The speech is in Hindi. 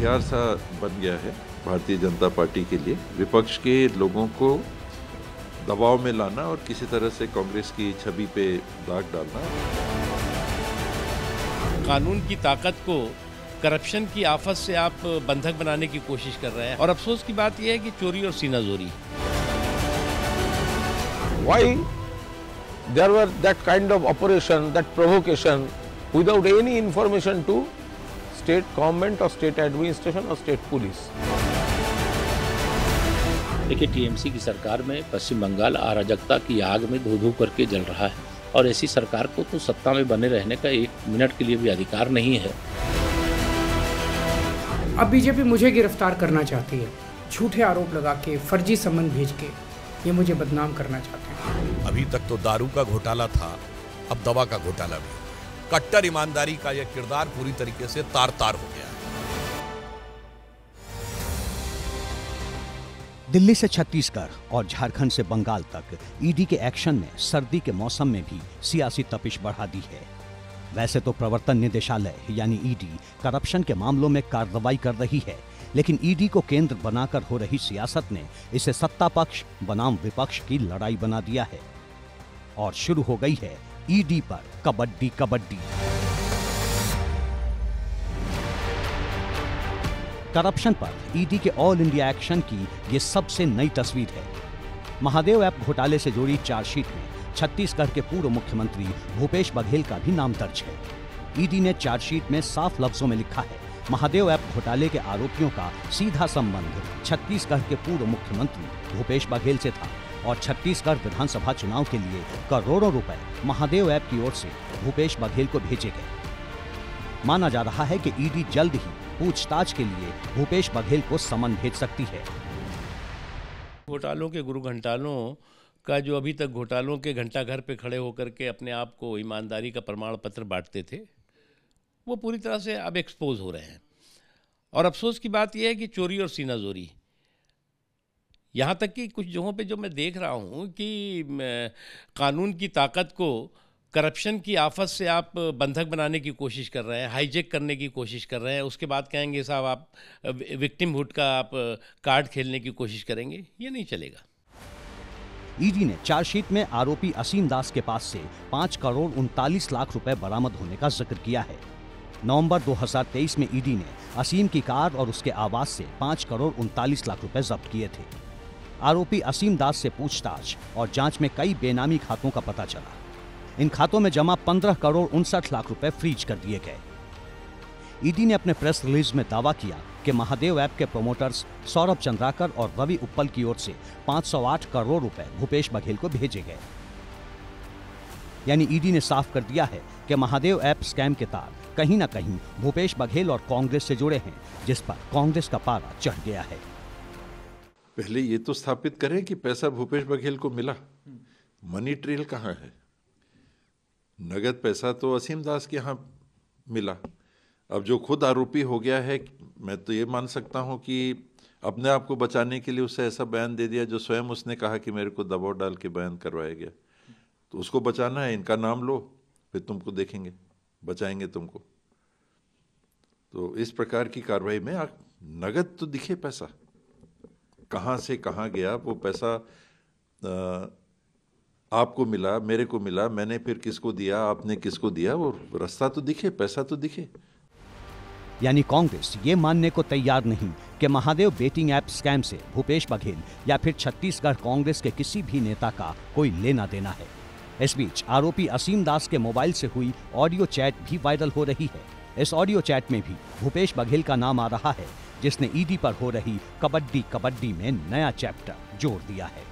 हथियार सा बन गया है भारतीय जनता पार्टी के लिए, विपक्ष के लोगों को दबाव में लाना और किसी तरह से कांग्रेस की छवि पे दाग डालना। कानून की ताकत को करप्शन की आफत से आप बंधक बनाने की कोशिश कर रहे हैं और अफसोस की बात यह है कि चोरी और सीनाजोरी। Why there were that kind of operation, that provocation without any information to state government or state administration or state police? देखिए, टीएमसी की सरकार में पश्चिम बंगाल अराजकता की आग में धो धो करके जल रहा है और ऐसी सरकार को तो सत्ता में बने रहने का एक मिनट के लिए भी अधिकार नहीं है। अब बीजेपी मुझे गिरफ्तार करना चाहती है, झूठे आरोप लगा के, फर्जी सम्मन भेज के ये मुझे बदनाम करना चाहते हैं। अभी तक तो दारू का घोटाला था, अब दवा का घोटाला भी। कट्टर ईमानदारी का यह किरदार पूरी तरीके से तार तार हो गया है। दिल्ली से छत्तीसगढ़ और झारखंड से बंगाल तक ईडी के एक्शन ने सर्दी के मौसम में भी सियासी तपिश बढ़ा दी है। वैसे तो प्रवर्तन निदेशालय यानी ईडी करप्शन के मामलों में कार्रवाई कर रही है, लेकिन ईडी को केंद्र बनाकर हो रही सियासत ने इसे सत्ता पक्ष बनाम विपक्ष की लड़ाई बना दिया है और शुरू हो गई है ईडी पर कबड्डी कबड्डी। करप्शन पर ईडी के ऑल इंडिया एक्शन की ये सबसे नई तस्वीर है। महादेव ऐप घोटाले से जुड़ी चार्जशीट में छत्तीसगढ़ के पूर्व मुख्यमंत्री भूपेश बघेल का भी नाम दर्ज है। ईडी ने चार्जशीट में साफ लफ्जों में लिखा है, महादेव ऐप घोटाले के आरोपियों का सीधा संबंध छत्तीसगढ़ के पूर्व मुख्यमंत्री भूपेश बघेल से था और छत्तीसगढ़ विधानसभा चुनाव के लिए करोड़ों रुपए महादेव ऐप की ओर से भूपेश बघेल को भेजे गए। माना जा रहा है कि ईडी जल्द ही पूछताछ के लिए भूपेश बघेल को समन भेज सकती है। घोटालों के गुरु घंटालों का जो अभी तक घोटालों के घंटाघर पे खड़े होकर के अपने आप को ईमानदारी का प्रमाण पत्र बांटते थे, वो पूरी तरह से अब एक्सपोज हो रहे हैं। और अफसोस की बात यह है कि चोरी और सीनाजोरी, यहाँ तक कि कुछ जगहों पे जो मैं देख रहा हूँ कि कानून की ताकत को करप्शन की आफत से आप बंधक बनाने की कोशिश कर रहे हैं, हाईजेक करने की कोशिश कर रहे हैं, उसके बाद कहेंगे साहब आप विक्टिमहुड का आप कार्ड खेलने की कोशिश करेंगे, ये नहीं चलेगा। ईडी ने चार्जशीट में आरोपी असीम दास के पास से 5 करोड़ 39 लाख रुपए बरामद होने का जिक्र किया है। नवंबर 2023 में ईडी ने असीम की कार और उसके आवास से 5 करोड़ 39 लाख रुपए जब्त किए थे। आरोपी असीम दास से पूछताछ और जांच में कई बेनामी खातों का पता चला। इन खातों में जमा 15 करोड़ 59 लाख रुपए फ्रीज कर दिए गए। ईडी ने अपने प्रेस रिलीज में दावा किया कि महादेव ऐप के प्रोमोटर्स सौरभ चंद्राकर और रवि उप्पल की ओर से 508 करोड़ रुपए भूपेश बघेल को भेजे गए। यानी ईडी ने साफ कर दिया है कि महादेव ऐप स्कैम के तार कहीं ना कहीं भूपेश बघेल और कांग्रेस से जुड़े हैं, जिस पर कांग्रेस का पारा चढ़ गया है। पहले ये तो स्थापित करें कि पैसा भूपेश बघेल को मिला, मनी ट्रेल कहाँ है? नगद पैसा तो असीम दास के यहाँ मिला। अब जो खुद आरोपी हो गया है, मैं तो ये मान सकता हूँ कि अपने आप को बचाने के लिए उससे ऐसा बयान दे दिया जो स्वयं उसने कहा कि मेरे को दबाव डाल के बयान करवाया गया। तो उसको बचाना है, इनका नाम लो, फिर तुमको देखेंगे, बचाएंगे तुमको। तो इस प्रकार की कार्रवाई में नगद तो दिखे पैसा, कहाँ से कहाँ गया वो पैसा, आपको मिला, मेरे को मिला, मैंने फिर किसको दिया, आपने किसको दिया, वो रास्ता तो दिखे, पैसा तो दिखे। यानी कांग्रेस ये मानने को तैयार नहीं कि महादेव बेटिंग ऐप स्कैम से भूपेश बघेल या फिर छत्तीसगढ़ कांग्रेस के किसी भी नेता का कोई लेना देना है। इस बीच आरोपी असीम दास के मोबाइल से हुई ऑडियो चैट भी वायरल हो रही है। इस ऑडियो चैट में भी भूपेश बघेल का नाम आ रहा है, जिसने ईडी पर हो रही कबड्डी कबड्डी में नया चैप्टर जोड़ दिया है।